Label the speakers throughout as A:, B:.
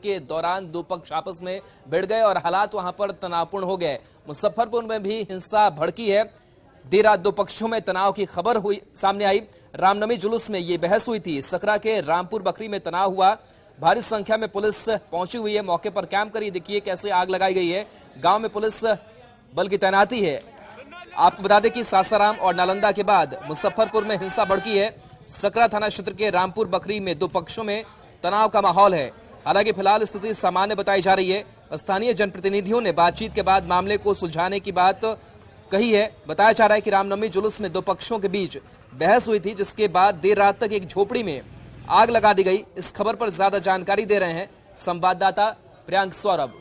A: जिसके दौरान दो पक्ष आपस में भिड़ गए और हालात वहां पर तनावपूर्ण हो गए। मुजफ्फरपुर में भी हिंसा भड़की है। देर रात दो पक्षों में तनाव की खबर हुई सामने आई। रामनवमी जुलूस में ये बहस हुई थी। सकरा के रामपुर बकरी में तनाव हुआ। भारी संख्या में पुलिस पहुंची हुई है, मौके पर कैंप करी। देखिए कैसे आग लगाई गई है। गांव में पुलिस बल की तैनाती है। आपको बता दें कि सासाराम और नालंदा के बाद मुजफ्फरपुर में हिंसा भड़की है। सकरा थाना क्षेत्र के रामपुर बकरी में दो पक्षों में तनाव का माहौल है। हालांकि फिलहाल स्थिति सामान्य बताई जा रही है। स्थानीय जनप्रतिनिधियों ने बातचीत के बाद मामले को सुलझाने की बात कही है। बताया जा रहा है कि रामनवमी जुलूस में दो पक्षों के बीच बहस हुई थी, जिसके बाद देर रात तक एक झोपड़ी में आग लगा दी गई। इस खबर पर ज्यादा जानकारी दे रहे हैं संवाददाता प्रियांक सौरभ।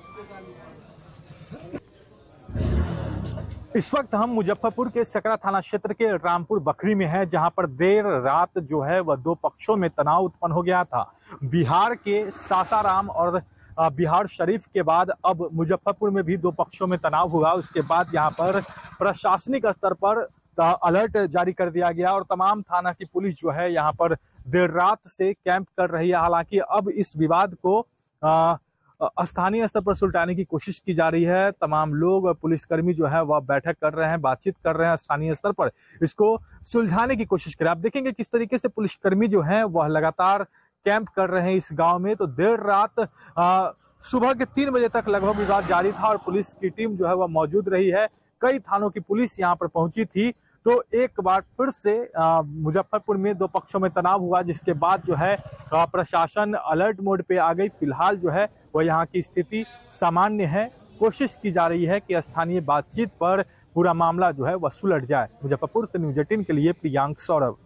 B: इस वक्त हम मुजफ्फरपुर के सकरा थाना क्षेत्र के रामपुर बकरी में हैं, जहां पर देर रात जो है वह दो पक्षों में तनाव उत्पन्न हो गया था। बिहार के सासाराम और बिहार शरीफ के बाद अब मुजफ्फरपुर में भी दो पक्षों में तनाव हुआ। उसके बाद यहां पर प्रशासनिक स्तर पर अलर्ट जारी कर दिया गया और तमाम थाना की पुलिस जो है यहां पर देर रात से कैंप कर रही है। हालांकि अब इस विवाद को स्थानीय स्तर पर सुलझाने की कोशिश की जा रही है। तमाम लोग, पुलिसकर्मी जो है वह बैठक कर रहे हैं, बातचीत कर रहे हैं, स्थानीय स्तर पर इसको सुलझाने की कोशिश करें। आप देखेंगे किस तरीके से पुलिसकर्मी जो है वह लगातार कैंप कर रहे हैं इस गांव में। तो देर रात सुबह के 3 बजे तक लगभग विवाद जारी था और पुलिस की टीम जो है वह मौजूद रही है। कई थानों की पुलिस यहाँ पर पहुंची थी। तो एक बार फिर से मुजफ्फरपुर में दो पक्षों में तनाव हुआ, जिसके बाद जो है प्रशासन अलर्ट मोड पे आ गई। फिलहाल जो है वह यहाँ की स्थिति सामान्य है। कोशिश की जा रही है कि स्थानीय बातचीत पर पूरा मामला जो है वह सुलझ जाए। मुजफ्फरपुर से न्यूज़ 18 के लिए प्रियांक सौरभ।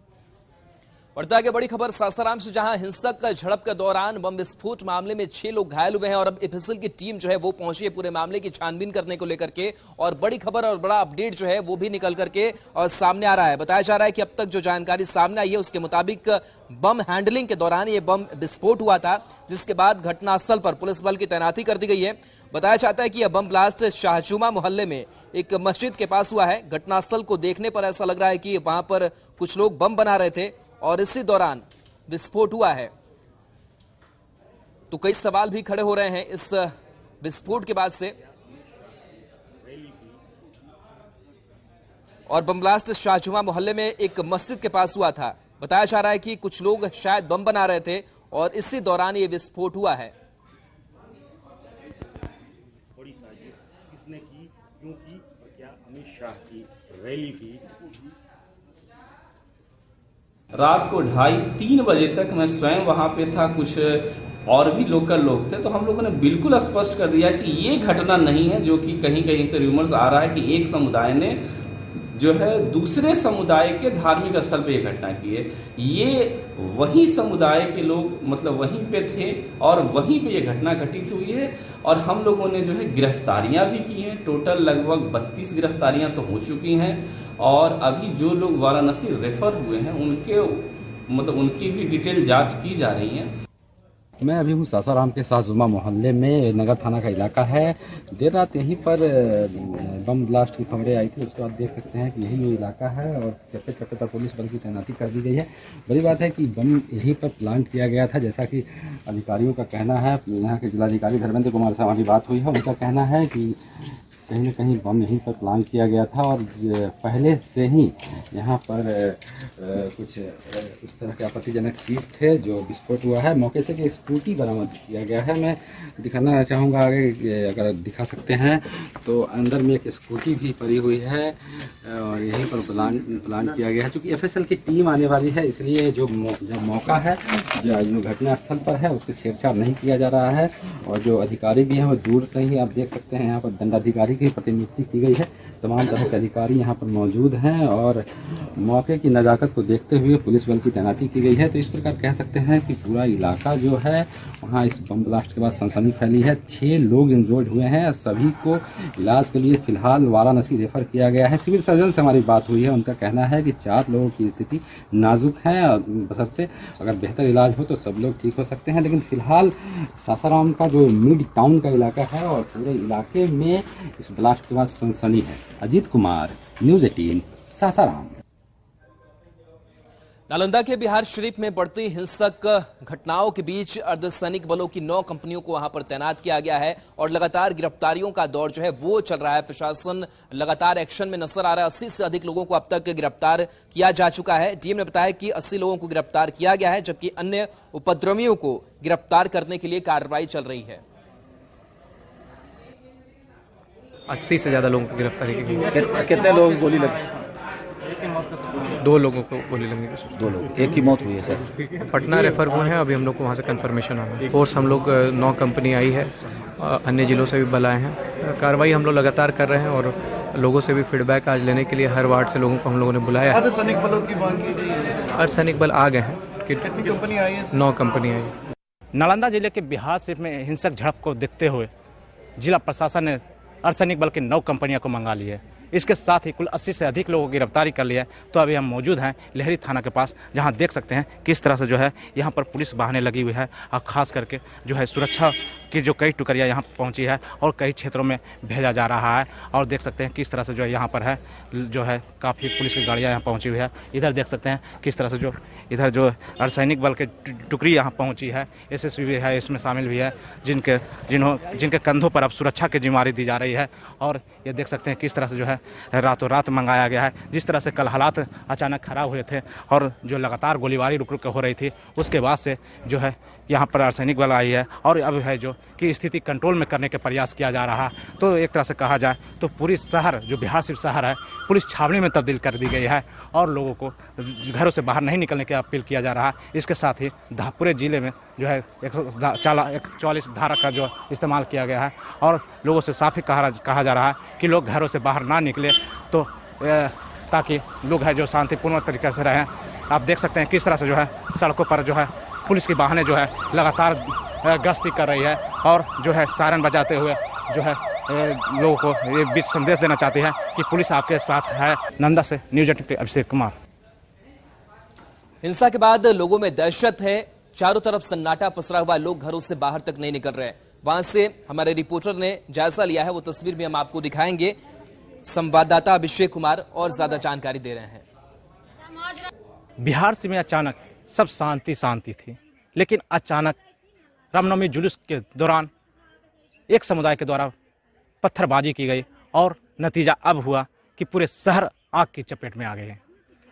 A: बढ़ता आगे बड़ी खबर सासाराम से, जहां हिंसक झड़प के दौरान बम विस्फोट मामले में 6 लोग घायल हुए हैं और अब एफएसएल की टीम जो है वो पहुंची है पूरे मामले की छानबीन करने को लेकर के। और बड़ी खबर और बड़ा अपडेट जो है वो भी निकल करके और सामने आ रहा है। बताया जा रहा है कि अब तक जो जानकारी सामने आई है उसके मुताबिक बम हैंडलिंग के दौरान ये बम विस्फोट हुआ था, जिसके बाद घटनास्थल पर पुलिस बल की तैनाती कर दी गई है। बताया जाता है कि यह बम ब्लास्ट शाहचूमा मोहल्ले में एक मस्जिद के पास हुआ है। घटनास्थल को देखने पर ऐसा लग रहा है कि वहां पर कुछ लोग बम बना रहे थे और इसी दौरान विस्फोट हुआ है। तो कई सवाल भी खड़े हो रहे हैं इस विस्फोट के बाद से। और बम ब्लास्ट शाहजहां मोहल्ले में एक मस्जिद के पास हुआ था। बताया जा रहा है कि कुछ लोग शायद बम बना रहे थे और इसी दौरान ये विस्फोट हुआ है।
C: बड़ी साजिश किसने की, क्यों की और क्या अमित शाह की रैली थी।
D: रात को 2:30-3 बजे तक मैं स्वयं वहां पे था, कुछ और भी लोकल लोग थे। तो हम लोगों ने बिल्कुल स्पष्ट कर दिया कि ये घटना नहीं है जो कि कहीं कहीं से रूमर्स आ रहा है कि एक समुदाय ने जो है दूसरे समुदाय के धार्मिक स्थल पे ये घटना की है। ये वही समुदाय के लोग मतलब वहीं पे थे और वहीं पे ये घटना घटित हुई है। और हम लोगों ने जो है गिरफ्तारियां भी की हैं। टोटल लगभग 32 गिरफ्तारियां तो हो चुकी हैं और अभी जो लोग वाराणसी रेफर हुए हैं उनके मतलब उनकी भी डिटेल जांच की जा रही है।
E: मैं अभी हूँ सासाराम के शाहजुमा मोहल्ले में, नगर थाना का इलाका है। देर रात यहीं पर बम ब्लास्ट की खबरें आई थी। उसके बाद देख सकते हैं कि यही वो इलाका है और चक्के चक्के पर पुलिस बल की तैनाती कर दी गई है। बड़ी बात है कि बम यहीं पर प्लांट किया गया था, जैसा कि अधिकारियों का कहना है। यहाँ के जिलाधिकारी धर्मेंद्र कुमार से हमारी बात हुई है। उनका कहना है कि कहीं न कहीं बम यहीं पर प्लान किया गया था और पहले से ही यहाँ पर कुछ इस तरह के आपत्तिजनक चीज़ थे जो विस्फोट हुआ है। मौके से कि स्कूटी बरामद किया गया है। मैं दिखाना चाहूँगा आगे, अगर दिखा सकते हैं तो अंदर में एक स्कूटी भी पड़ी हुई है और यहीं पर प्लान किया गया है। चूँकि एफएसएल की टीम आने वाली है, इसलिए जो मौका है जो घटनास्थल पर है उसके छेड़छाड़ नहीं किया जा रहा है। और जो अधिकारी भी हैं वो दूर से ही आप देख सकते हैं यहाँ पर दंडाधिकारी की प्रतिनियुक्ति की गई है। तमाम तरह के अधिकारी यहाँ पर मौजूद हैं और मौके की नज़ाकत को देखते हुए पुलिस बल की तैनाती की गई है। तो इस प्रकार कह सकते हैं कि पूरा इलाका जो है वहाँ इस बम ब्लास्ट के बाद सनसनी फैली है। 6 लोग इंजर्ड हुए हैं। सभी को इलाज के लिए फिलहाल वाराणसी रेफर किया गया है। सिविल सर्जन से हमारी बात हुई है। उनका कहना है कि 4 लोगों की स्थिति नाजुक है और बशर्ते अगर बेहतर इलाज हो तो सब लोग ठीक हो सकते हैं। लेकिन फिलहाल सासाराम का जो मिड टाउन का इलाका है और पूरे इलाके में इस ब्लास्ट के बाद सनसनी है। अजीत कुमार, न्यूज़ 18, सासाराम।
A: नालंदा के बिहार शरीफ में बढ़ती हिंसक घटनाओं के बीच अर्धसैनिक बलों की 9 कंपनियों को वहां पर तैनात किया गया है और लगातार गिरफ्तारियों का दौर जो है वो चल रहा है। प्रशासन लगातार एक्शन में नजर आ रहा है। 80 से अधिक लोगों को अब तक गिरफ्तार किया जा चुका है। डीएम ने बताया कि 80 लोगों को गिरफ्तार किया गया है, जबकि अन्य उपद्रवियों को गिरफ्तार करने के लिए कार्रवाई चल रही है।
F: 80 से ज्यादा लोगों की गिरफ्तारी की गई।
G: कितने लोगों की गोली लगी?
F: 2 लोगों को गोली लगने की सूचना।
G: 2 लोग, एक की मौत हुई है सर।
F: पटना रेफर हुए हैं। अभी हम लोग को वहाँ से कंफर्मेशन आना है। फोर्स हम लोग 9 कंपनी आई है, अन्य जिलों से भी बल आए हैं। कार्रवाई हम लोग लगातार कर रहे हैं और लोगों से भी फीडबैक आज लेने के लिए हर वार्ड से लोगों को हम लोगों ने बुलाया है।
G: अर्धसैनिक बलों की मांग की गई है।
F: अर्धसैनिक बल आ गए हैं।
G: कितनी कंपनी आई है?
F: 9 कंपनी आई।
H: नालंदा जिले के बिहार शरीफ में हिंसक झड़प को देखते हुए जिला प्रशासन ने अर्धसैनिक बल की 9 कंपनियों को मंगा ली है। इसके साथ ही कुल 80 से अधिक लोगों की गिरफ्तारी कर लिया है। तो अभी हम मौजूद हैं लहरी थाना के पास, जहां देख सकते हैं किस तरह से जो है यहां पर पुलिस वाहनें लगी हुई है और ख़ास करके जो है सुरक्षा की जो कई टुकड़ियां यहां पहुंची है और कई क्षेत्रों में भेजा जा रहा है। और देख सकते हैं किस तरह से जो है यहां पर है जो है काफ़ी पुलिस की गाड़ियां यहां पहुंची हुई है। इधर देख सकते हैं किस तरह से जो इधर जो अर्धसैनिक बल के टुकड़ी यहां पहुंची है। एसएसबी भी है, इसमें शामिल भी है, जिनके कंधों पर अब सुरक्षा की जिम्मेदारी दी जा रही है। और ये देख सकते हैं किस तरह से जो है रातों रात मंगाया गया है। जिस तरह से कल हालात अचानक खराब हुए थे और जो लगातार गोलीबारी रुक रुक कर हो रही थी, उसके बाद से जो है यहाँ पर अर्धसैनिक बल आई है और अब है जो कि स्थिति कंट्रोल में करने के प्रयास किया जा रहा है। तो एक तरह से कहा जाए तो पूरी शहर जो बिहार शरीफ शहर है पुलिस छावनी में तब्दील कर दी गई है और लोगों को घरों से बाहर नहीं निकलने की अपील किया जा रहा है। इसके साथ ही पूरे जिले में जो है 144 धारा का जो इस्तेमाल किया गया है और लोगों से साफ ही कहा जा रहा है कि लोग घरों से बाहर ना निकले तो ताकि लोग है जो शांतिपूर्ण तरीके से रहें। आप देख सकते हैं किस तरह से जो है सड़कों पर जो है पुलिस की वाहनें जो है लगातार गश्ती कर रही है और जो है सायरन बजाते हुए जो है लोगों को ये बीच संदेश देना चाहती है कि पुलिस आपके साथ है। नालंदा से न्यूज़ 18 के अभिषेक कुमार।
A: हिंसा के बाद लोगों में दहशत है, चारों तरफ सन्नाटा पसरा हुआ, लोग घरों से बाहर तक नहीं निकल रहे। वहां से हमारे रिपोर्टर ने जायजा लिया है, वो तस्वीर भी हम आपको दिखाएंगे। संवाददाता अभिषेक कुमार और ज्यादा जानकारी दे रहे हैं।
H: बिहार से में अचानक सब शांति थी, लेकिन अचानक रामनवमी जुलूस के दौरान एक समुदाय के द्वारा पत्थरबाजी की गई और नतीजा अब हुआ कि पूरे शहर आग की चपेट में आ गए हैं।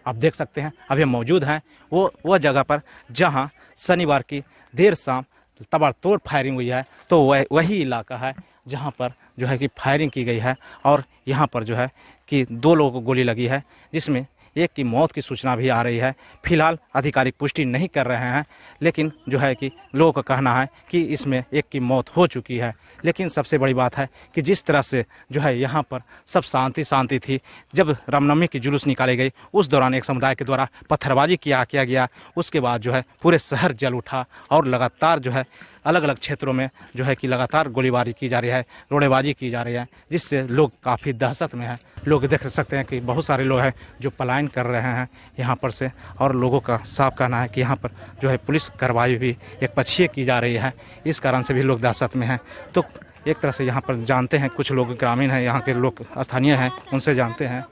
H: आप देख सकते हैं अभी हम मौजूद हैं वो जगह पर जहां शनिवार की देर शाम ताबड़तोड़ फायरिंग हुई है। तो वही इलाका है जहां पर जो है कि फायरिंग की गई है और यहां पर जो है कि 2 लोगों को गोली लगी है, जिसमें एक की मौत की सूचना भी आ रही है। फिलहाल आधिकारिक पुष्टि नहीं कर रहे हैं, लेकिन जो है कि लोगों का कहना है कि इसमें एक की मौत हो चुकी है। लेकिन सबसे बड़ी बात है कि जिस तरह से जो है यहाँ पर सब शांति थी, जब रामनवमी की जुलूस निकाली गई उस दौरान एक समुदाय के द्वारा पत्थरबाजी किया गया। उसके बाद जो है पूरे शहर जल उठा और लगातार जो है अलग अलग क्षेत्रों में जो है कि लगातार गोलीबारी की जा रही है, रोड़ेबाजी की जा रही है, जिससे लोग काफ़ी दहशत में हैं। लोग देख सकते हैं कि बहुत सारे लोग हैं जो पलायन कर रहे हैं यहाँ पर से और लोगों का साफ कहना है कि यहाँ पर जो है पुलिस कार्रवाई भी एक पक्षीय की जा रही है। इस कारण से भी लोग दहशत में हैं। तो एक तरह से यहाँ पर जानते हैं, कुछ लोग ग्रामीण हैं, यहाँ के लोग स्थानीय हैं, उनसे जानते हैं।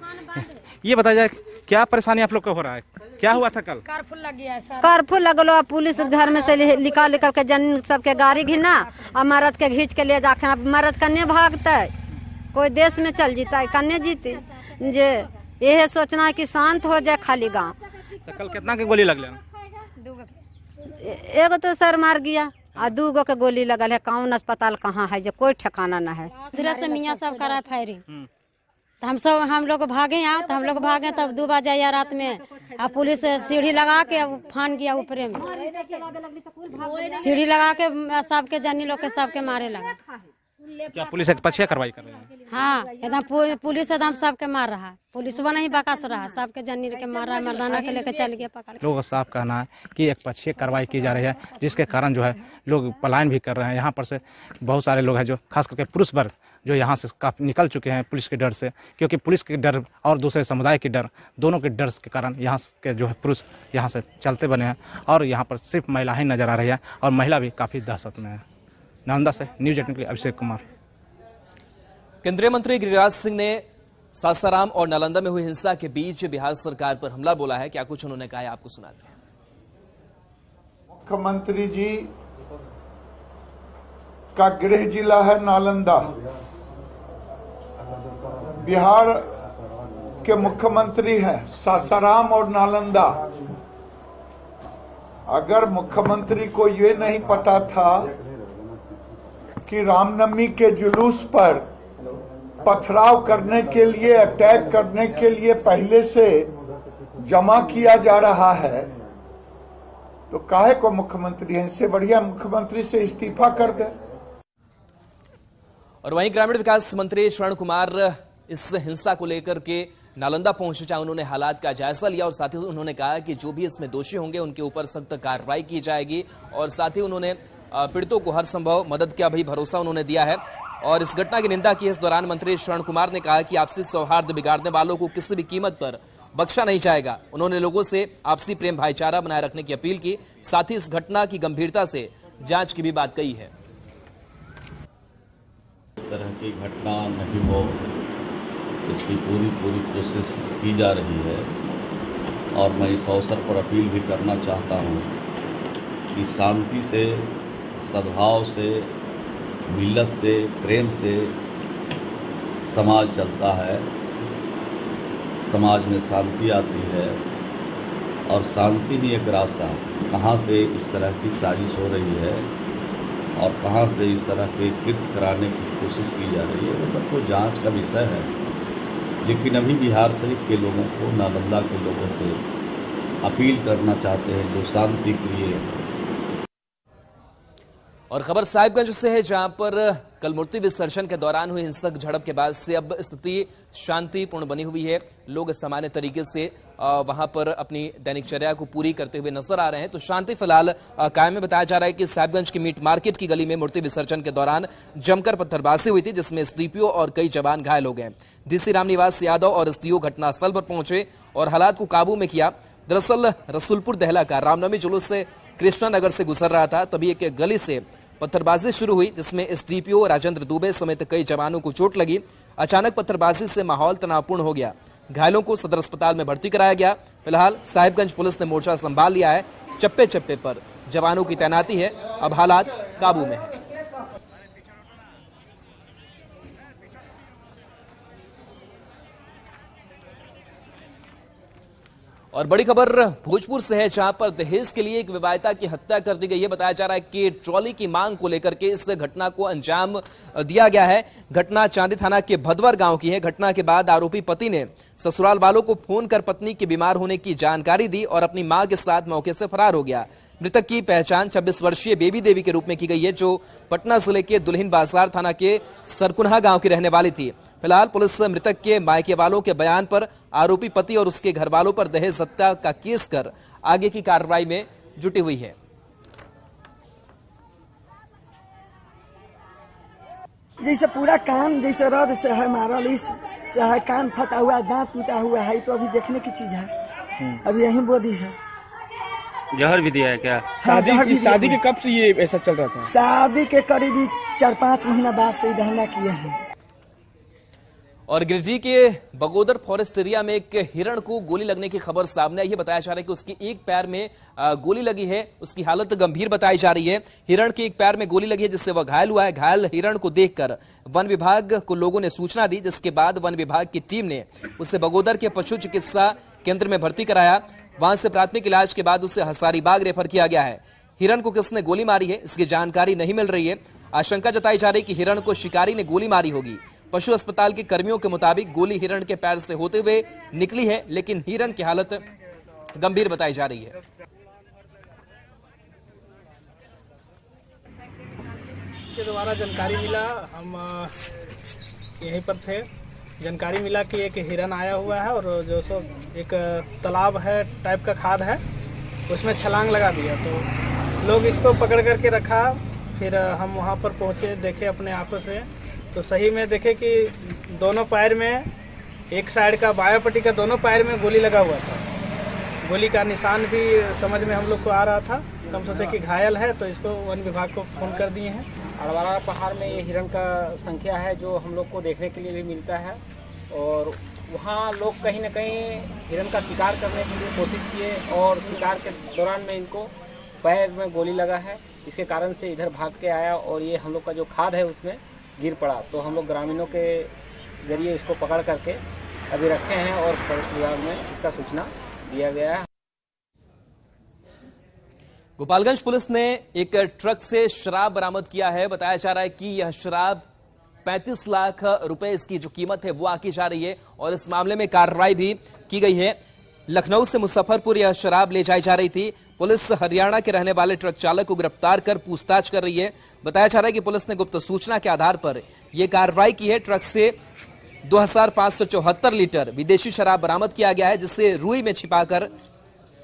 H: ये बताया जाए क्या परेशानी आप लोग को हो रहा है, क्या हुआ था कल?
I: कर्फ्यू लगलो, पुलिस घर में से निकाल के जन सबके गाड़ी घिना और मरद के घींच के ले जाके मरद कन्ने भागते, कोई देश में चल जीता कन्ने जीते। जे यह सोचना है कि शांत हो जाए खाली गाँव।
H: तो कल कितना के गोली लगल?
I: एगो तो सर मार गया और 2 गो के गोली लगल है। कौन अस्पताल कहाँ है जो कोई ठिकाना न है।
J: इधर से मियाँ सब करा फायरिंग तो हम लोग भागे यहाँ, तो हम लोग भागे तब 2 बजे या रात में और पुलिस सीढ़ी लगा के फान गया ऊपरे में, सीढ़ी लगा के सबके जनी लोग के सबके मारे लगा।
H: क्या पुलिस एक पक्षीय कार्रवाई कर रही है?
J: हाँ, एकदम पुलिस एकदम सबके मार रहा है, पुलिस वो नहीं बकस रहा है, सबके जनी के मार रहा है, मर्दाना के लेकर चल गया पकड़।
H: लोगों का साफ कहना है कि एक पक्षीय कार्रवाई की जा रही है, जिसके कारण जो है लोग पलायन भी कर रहे हैं। यहाँ पर से बहुत सारे लोग हैं जो खास करके पुरुष वर्ग जो यहाँ से काफी निकल चुके हैं पुलिस के डर से, क्योंकि पुलिस के डर और दूसरे समुदाय के डर, दोनों के डर के कारण यहाँ के जो है पुरुष यहाँ से चलते बने हैं और यहाँ पर सिर्फ महिलाएं नजर आ रही है और महिला भी काफ़ी दहशत में है। नालंदा से न्यूज़ 18 के लिए अभिषेक कुमार।
A: केंद्रीय मंत्री गिरिराज सिंह ने सासाराम और नालंदा में हुई हिंसा के बीच बिहार सरकार पर हमला बोला है। क्या कुछ उन्होंने कहा है, आपको सुनाते हैं।
K: मुख्यमंत्री जी का गृह जिला है नालंदा। बिहार के मुख्यमंत्री हैं सासाराम और नालंदा। अगर मुख्यमंत्री को ये नहीं पता था कि रामनवमी के जुलूस पर पथराव करने के लिए, अटैक करने के लिए पहले से जमा किया जा रहा है, तो काहे को मुख्यमंत्री है? इससे बढ़िया मुख्यमंत्री से इस्तीफा कर दे।
A: और वहीं ग्रामीण विकास मंत्री श्रवण कुमार इस हिंसा को लेकर के नालंदा पहुंचे, जहां उन्होंने हालात का जायजा लिया और साथ ही उन्होंने कहा कि जो भी इसमें दोषी होंगे उनके ऊपर सख्त कार्रवाई की जाएगी। और साथ ही उन्होंने पीड़ितों को हर संभव मदद का भी भरोसा उन्होंने दिया है और इस घटना की निंदा की। इस दौरान मंत्री श्रवण कुमार ने कहा कि आपसी सौहार्द बिगाड़ने वालों को किसी भी कीमत पर बख्शा नहीं जाएगा। उन्होंने लोगों से आपसी प्रेम भाईचारा बनाए रखने की अपील की। साथ ही इस घटना की गंभीरता से जांच की भी बात कही है।
L: इस तरह की घटना नहीं हो, इसकी पूरी कोशिश की जा रही है और मैं इस अवसर पर अपील भी करना चाहता हूँ कि शांति से, सद्भाव से, मिल्लत से, प्रेम से समाज चलता है। समाज में शांति आती है और शांति ही एक रास्ता है। कहाँ से इस तरह की साजिश हो रही है और कहाँ से इस तरह के कृत्य कराने की कोशिश की जा रही है, वो सब तो जांच का विषय है। लेकिन अभी बिहार शरीफ के लोगों को, नालंदा के लोगों से अपील करना चाहते हैं जो शांति प्रिय।
A: और खबर साहिबगंज से है, जहां पर कल मूर्ति विसर्जन के दौरान हुई हिंसक झड़प के बाद से अब स्थिति शांतिपूर्ण बनी हुई है। लोग सामान्य तरीके से वहां पर अपनी दैनिकचर्या को पूरी करते हुए नजर आ रहे हैं। तो शांति फिलहाल कायम में। बताया जा रहा है कि साहिबगंज की मीट मार्केट की गली में मूर्ति विसर्जन के दौरान जमकर पत्थरबाजी हुई थी, जिसमें एसडीपीओ और कई जवान घायल हो गए। डीसी रामनिवास यादव और एसडीओ घटनास्थल पर पहुंचे और हालात को काबू में किया। दरअसल रसूलपुर दहला का रामनवमी जुलूस से कृष्णानगर से गुजर रहा था, तभी एक गली से पत्थरबाजी शुरू हुई, जिसमें एसडीपीओ राजेंद्र दुबे समेत कई जवानों को चोट लगी। अचानक पत्थरबाजी से माहौल तनावपूर्ण हो गया। घायलों को सदर अस्पताल में भर्ती कराया गया। फिलहाल साहिबगंज पुलिस ने मोर्चा संभाल लिया है। चप्पे चप्पे पर जवानों की तैनाती है। अब हालात काबू में है। और बड़ी खबर भोजपुर से है, जहां पर दहेज के लिए एक विवाहिता की हत्या कर दी गई है। बताया जा रहा है कि ट्रॉली की मांग को लेकर के इस घटना को अंजाम दिया गया है। घटना चांदी थाना के भदवर गांव की है। घटना के बाद आरोपी पति ने ससुराल वालों को फोन कर पत्नी के बीमार होने की जानकारी दी और अपनी मां के साथ मौके से फरार हो गया। मृतक की पहचान 26 वर्षीय बेबी देवी के रूप में की गई है, जो पटना जिले के दुल्हिन बाजार थाना के सरकुन्हा गांव की रहने वाली थी। फिलहाल पुलिस मृतक के मायके वालों के बयान पर आरोपी पति और उसके घर वालों पर दहेज हत्या का केस कर आगे की कार्रवाई में जुटी हुई है।
M: जैसे पूरा कान जैसे रद से है, मारल इस से है, कान फटा हुआ, दांत टूटा हुआ है, तो अभी देखने की चीज है। अभी यही बोधी है।
N: जहर भी दिया है क्या?
O: शादी के कब से ये ऐसा चल रहा था?
M: शादी के करीब 4-5 महीना बाद से धंधा किए हैं।
A: और गिरिडीह के बगोदर फॉरेस्ट एरिया में एक हिरण को गोली लगने की खबर सामने आई है। बताया जा रहा है कि उसकी एक पैर में गोली लगी है। उसकी हालत गंभीर बताई जा रही है। हिरण के एक पैर में गोली लगी है, जिससे वह घायल हुआ है। घायल हिरण को देखकर वन विभाग को लोगों ने सूचना दी, जिसके बाद वन विभाग की टीम ने उसे बगोदर के पशु चिकित्सा केंद्र में भर्ती कराया। वहां से प्राथमिक इलाज के बाद उसे हजारीबाग रेफर किया गया है। हिरण को किसने गोली मारी है, इसकी जानकारी नहीं मिल रही है। आशंका जताई जा रही है कि हिरण को शिकारी ने गोली मारी होगी। पशु अस्पताल के कर्मियों के मुताबिक गोली हिरण के पैर से होते हुए निकली है, लेकिन हिरण की हालत गंभीर बताई जा रही है।
O: के द्वारा जानकारी मिला, हम यहीं पर थे। जानकारी मिला कि एक हिरण आया हुआ है और जो सो एक तालाब है टाइप का खाद है, उसमें छलांग लगा दिया। तो लोग इसको पकड़ करके रखा। फिर हम वहां पर पहुंचे, देखे अपने आंखों से, तो सही में देखे कि दोनों पैर में, एक साइड का बाया पट्टी का दोनों पैर में गोली लगा हुआ था। गोली का निशान भी समझ में हम लोग को आ रहा था। हम सोचे कि घायल है, तो इसको वन विभाग को फोन कर दिए हैं।
P: अड़वाड़ा पहाड़ में ये हिरण का संख्या है जो हम लोग को देखने के लिए भी मिलता है, और वहाँ लोग कहीं न कहीं हिरण का शिकार करने के लिए कोशिश किए और शिकार के दौरान में इनको पैर में गोली लगा है, इसके कारण से इधर भाग के आया और ये हम लोग का जो खाद है उसमें गिर पड़ा। तो हम लोग ग्रामीणों के जरिए इसको पकड़ करके अभी रखे हैं और फॉरेस्ट विभाग में इसका सूचना दिया गया है।
A: गोपालगंज पुलिस ने एक ट्रक से शराब बरामद किया है। बताया जा रहा है कि यह शराब 35 लाख रुपए इसकी जो कीमत है वो आकी जा रही है और इस मामले में कार्रवाई भी की गई है। लखनऊ से मुजफ्फरपुर यह शराब ले जाई जा रही थी। पुलिस हरियाणा के रहने वाले ट्रक चालक को गिरफ्तार कर पूछताछ कर रही है। बताया जा रहा है कि पुलिस ने गुप्त सूचना के आधार पर यह कार्रवाई की है। ट्रक से 2574 लीटर विदेशी शराब बरामद किया गया है, जिसे रुई में छिपाकर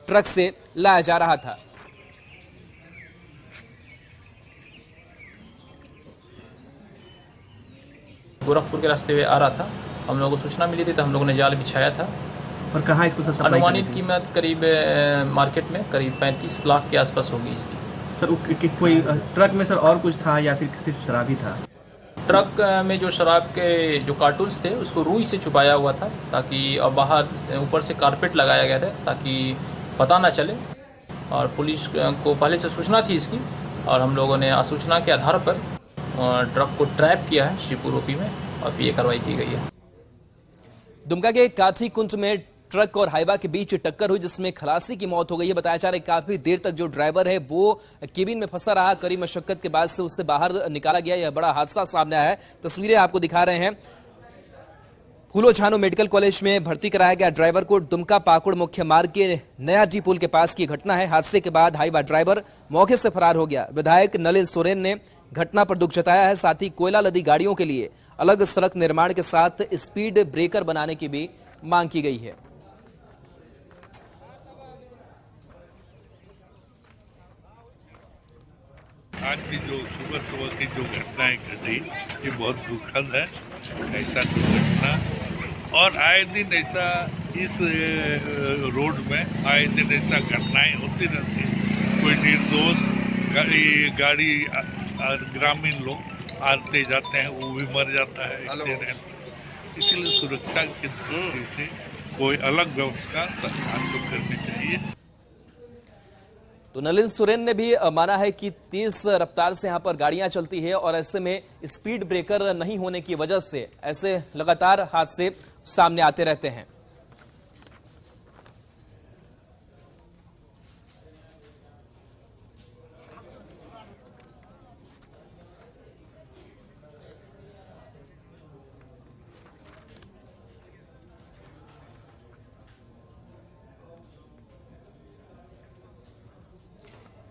A: ट्रक से लाया जा रहा था।
Q: गोरखपुर के रास्ते में आ रहा था, हम लोगों को सूचना मिली थी तो हम लोगों ने जाल बिछाया था।
R: और कहाँ इसको सर
Q: अनुमानित कीमत करीब मार्केट में करीब 35 लाख के आसपास होगी इसकी।
R: सर कोई ट्रक में सर और कुछ था या फिर सिर्फ शराब ही था?
Q: ट्रक में जो शराब के जो कार्टून्स थे उसको रुई से छुपाया हुआ था ताकि अब बाहर ऊपर से कारपेट लगाया गया था ताकि पता ना चले। और पुलिस को पहले से सूचना थी इसकी और हम लोगों ने सूचना के आधार पर ट्रक को ट्रैप किया है शिवपुर ओपी में और ये कार्रवाई की गई है।
A: दुमका के काठी कुंज में ट्रक और हाईवा के बीच टक्कर हुई जिसमें खलासी की मौत हो गई है। बताया जा रहा है काफी देर तक जो ड्राइवर है वो केबिन में फंसा रहा। कड़ी मशक्कत के बाद से उससे बाहर निकाला गया। यह बड़ा हादसा सामने आया है। तस्वीरें आपको दिखा रहे हैं। फूलो झानो मेडिकल कॉलेज में भर्ती कराया गया ड्राइवर को दुमका पाकुड़ मुख्य मार्ग के नया जी पुल के पास की घटना है। हादसे के बाद हाईवा ड्राइवर मौके से फरार हो गया। विधायक नलिन सोरेन ने घटना पर दुख जताया है। साथ ही कोयला लदी गाड़ियों के लिए अलग सड़क निर्माण के साथ स्पीड ब्रेकर बनाने की भी मांग की गई है।
S: आज की जो सुबह की जो घटनाएं घटी ये बहुत दुखद है। ऐसा घटना और आए दिन ऐसा इस रोड में आए दिन ऐसा घटनाएं होती रहती है। कोई निर्दोष गाड़ी ग्रामीण लोग आते जाते हैं वो भी मर जाता है एक्सीडेंट। इसलिए सुरक्षा की दृष्टि से कोई अलग व्यवस्था सरकार को करनी चाहिए।
A: तो नलिन सोरेन ने भी माना है कि तेज रफ्तार से यहां पर गाड़ियां चलती है और ऐसे में स्पीड ब्रेकर नहीं होने की वजह से ऐसे लगातार हादसे सामने आते रहते हैं।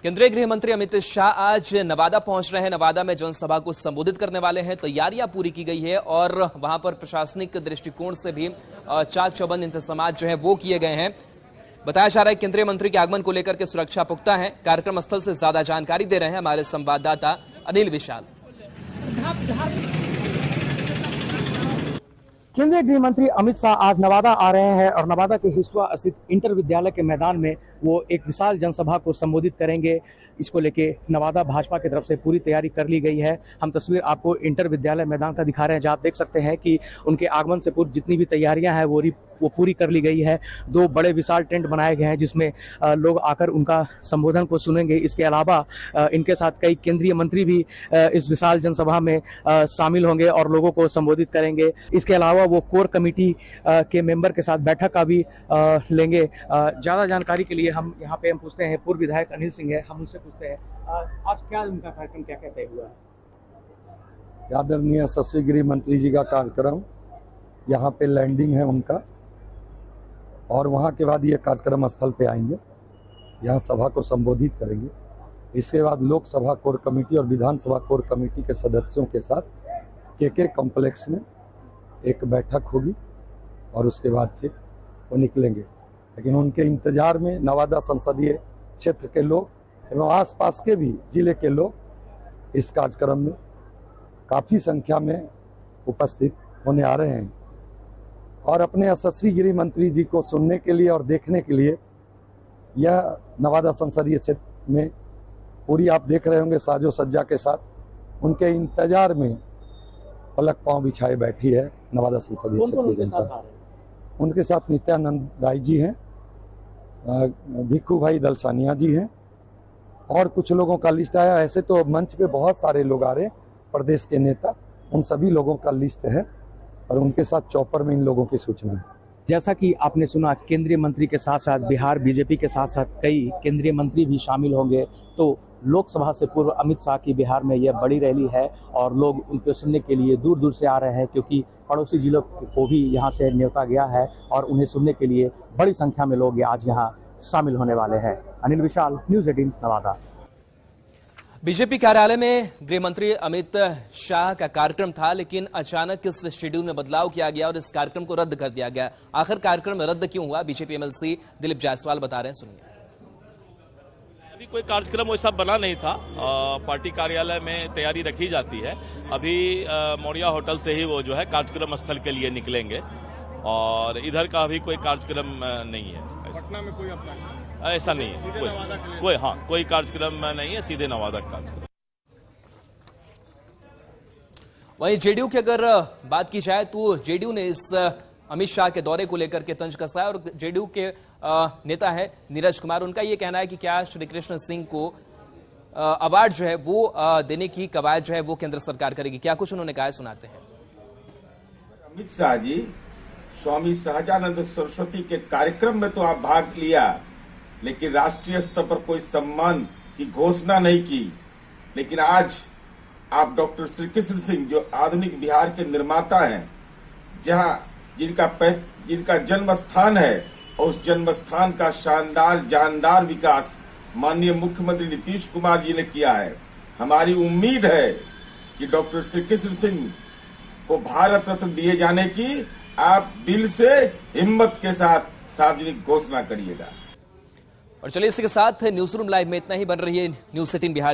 A: केंद्रीय गृह मंत्री अमित शाह आज नवादा पहुंच रहे हैं। नवादा में जनसभा को संबोधित करने वाले हैं। तैयारियां पूरी की गई है और वहां पर प्रशासनिक दृष्टिकोण से भी चाक चौबंद इंतजामात जो है वो किए गए हैं। बताया जा रहा है केंद्रीय मंत्री के आगमन को लेकर के सुरक्षा पुख्ता है। कार्यक्रम स्थल से ज्यादा जानकारी दे रहे हैं हमारे संवाददाता अनिल विशाल।
T: केंद्रीय गृह मंत्री अमित शाह आज नवादा आ रहे हैं और नवादा के हिसुआ स्थित इंटर विद्यालय के मैदान में वो एक विशाल जनसभा को संबोधित करेंगे। इसको लेके नवादा भाजपा की तरफ से पूरी तैयारी कर ली गई है। हम तस्वीर आपको इंटर विद्यालय मैदान का दिखा रहे हैं, जहां आप देख सकते हैं कि उनके आगमन से पूर्व जितनी भी तैयारियां हैं वो पूरी कर ली गई है। दो बड़े विशाल टेंट बनाए गए हैं जिसमें लोग आकर उनका संबोधन को सुनेंगे। इसके अलावा इनके साथ कई केंद्रीय मंत्री भी इस विशाल जनसभा में शामिल होंगे और लोगों को संबोधित करेंगे। इसके अलावा वो कोर कमेटी के मेंबर के साथ बैठक का भी लेंगे। ज़्यादा जानकारी के लिए हम यहाँ पे पूछते हैं पूर्व विधायक अनिल सिंह है, हम उनसे पूछते हैं आज क्या उनका कार्यक्रम क्या तय हुआ है?
U: आदरणीय यशस्वी गृह मंत्री जी का कार्यक्रम यहाँ पे लैंडिंग है उनका और वहाँ के बाद ये कार्यक्रम स्थल पे आएंगे, यहाँ सभा को संबोधित करेंगे। इसके बाद लोकसभा कोर कमेटी और विधानसभा कोर कमेटी के सदस्यों के साथ के कॉम्प्लेक्स में एक बैठक होगी और उसके बाद फिर वो निकलेंगे। लेकिन उनके इंतजार में नवादा संसदीय क्षेत्र के लोग एवं आसपास के भी जिले के लोग इस कार्यक्रम में काफ़ी संख्या में उपस्थित होने आ रहे हैं और अपने यशस्वी गृह मंत्री जी को सुनने के लिए और देखने के लिए यह नवादा संसदीय क्षेत्र में पूरी आप देख रहे होंगे साजो सज्जा के साथ उनके इंतजार में पलक पांव बिछाए बैठी है नवादा संसदीय क्षेत्र की जनता। उनके साथ नित्यानंद राय जी हैं, भिक्खू भाई दलसानिया जी हैं और कुछ लोगों का लिस्ट आया। ऐसे तो मंच पे बहुत सारे लोग आ रहे हैं, प्रदेश के नेता, उन सभी लोगों का लिस्ट है और उनके साथ चौपर में इन लोगों की सूचना है।
T: जैसा कि आपने सुना, केंद्रीय मंत्री के साथ साथ बिहार बीजेपी के साथ साथ कई केंद्रीय मंत्री भी शामिल होंगे। तो लोकसभा से पूर्व अमित शाह की बिहार में यह बड़ी रैली है और लोग उनको सुनने के लिए दूर दूर से आ रहे हैं, क्योंकि पड़ोसी जिलों को भी यहाँ से न्योता गया है और उन्हें सुनने के लिए बड़ी संख्या में लोग आज यहाँ शामिल होने वाले हैं। अनिल विशाल, न्यूज़ 18 नवादा।
A: बीजेपी कार्यालय में गृह मंत्री अमित शाह का कार्यक्रम था, लेकिन अचानक इस शेड्यूल में बदलाव किया गया और इस कार्यक्रम को रद्द कर दिया गया। आखिर कार्यक्रम रद्द क्यों हुआ, बीजेपी एमएलसी दिलीप जायसवाल बता रहे हैं, सुनिए।
B: अभी कोई कार्यक्रम वैसा बना नहीं था। पार्टी कार्यालय में तैयारी रखी जाती है। अभी मौर्या होटल से ही वो जो है कार्यक्रम स्थल के लिए निकलेंगे और इधर का अभी कोई कार्यक्रम नहीं है।
V: पटना में कोई अपना
B: ऐसा नहीं है, कोई कार्यक्रम नहीं है, सीधे नवादा कार्यक्रम।
A: वहीं जेडीयू की अगर बात की जाए तो जेडीयू ने इस अमित शाह के दौरे को लेकर के तंज कसा है और जेडीयू के नेता है नीरज कुमार, उनका यह कहना है कि क्या श्री कृष्ण सिंह को अवार्ड जो है वो देने की कवायद जो है वो केंद्र सरकार करेगी। क्या कुछ उन्होंने कहा है, सुनाते हैं।
W: अमित शाह जी, स्वामी सहजानंद सरस्वती के कार्यक्रम में तो आप भाग लिया, लेकिन राष्ट्रीय स्तर पर कोई सम्मान की घोषणा नहीं की। लेकिन आज आप डॉक्टर श्री कृष्ण सिंह, जो आधुनिक बिहार के निर्माता हैं, जहां जिनका जन्म स्थान है और उस जन्म स्थान का शानदार जानदार विकास माननीय मुख्यमंत्री नीतीश कुमार जी ने किया है। हमारी उम्मीद है कि डॉक्टर श्री कृष्ण सिंह को भारत रत्न दिए जाने की आप दिल से हिम्मत के साथ सार्वजनिक घोषणा करिएगा।
A: और चलिए इसी के साथ न्यूज रूम लाइव में इतना ही। बन रही है न्यूज़ 18 बिहार।